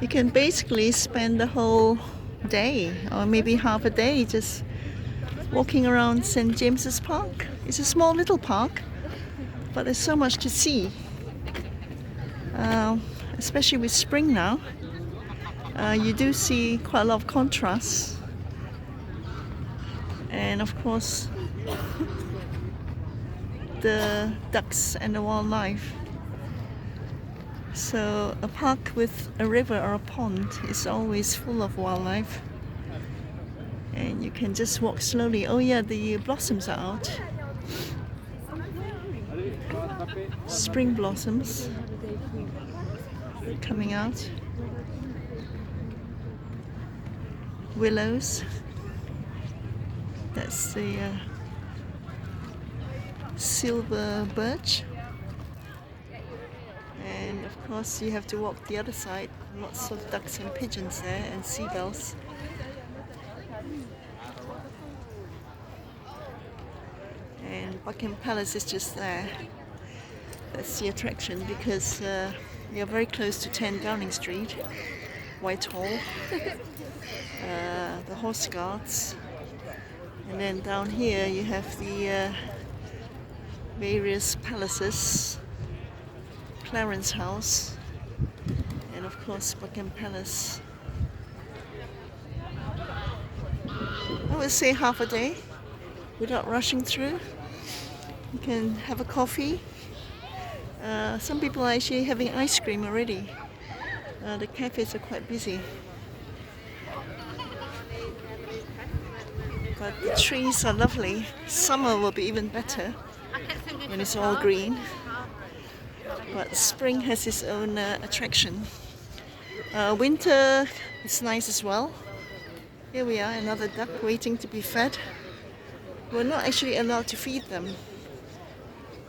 You can basically spend the whole day or maybe half a day just walking around St. James's Park. It's a small little park, but there's so much to see, especially with spring now. You do see quite a lot of contrasts, and of course the ducks and the wildlife. So a park with a river or a pond is always full of wildlife, and you can just walk slowly. Oh yeah, the blossoms are out. Spring blossoms coming out. Willows. That's the silver birch. And of course you have to walk the other side. Lots of ducks and pigeons there and seagulls. And Buckingham Palace is just there. That's the attraction because you're very close to 10 Downing Street, Whitehall, the Horse Guards, and then down here you have the various palaces, Clarence House, and of course Buckingham Palace. I would say half a day without rushing through. You can have a coffee. Some people are actually having ice cream already. The cafes are quite busy. But the trees are lovely. Summer will be even better when it's all green. But spring has its own attraction. Winter is nice as well. Here we are, another duck waiting to be fed. We're not actually allowed to feed them,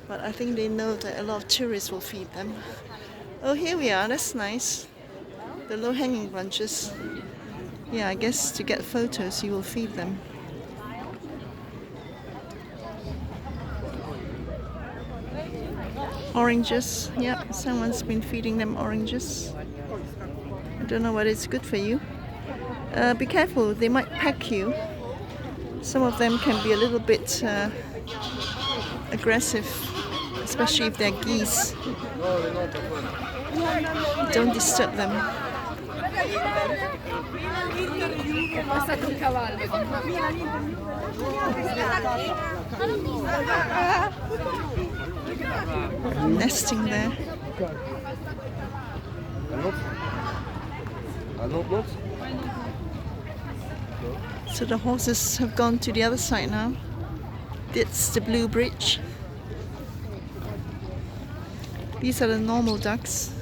but I think they know that a lot of tourists will feed them. Oh, here we are, that's nice. The low-hanging branches. Yeah, I guess to get photos you will feed them. Oranges, yeah, someone's been feeding them oranges. I don't know whether it's good for you. Be careful, they might peck you. Some of them can be a little bit aggressive, especially if they're geese. Don't disturb them. Nesting there. So the horses have gone to the other side now. It's the Blue Bridge. These are the normal ducks.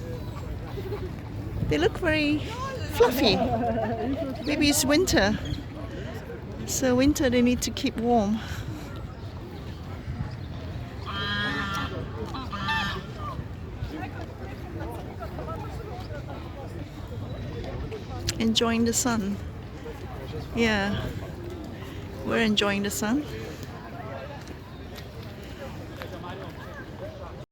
They look very fluffy. Maybe it's winter. So winter they need to keep warm. Enjoying the sun. Yeah, we're enjoying the sun.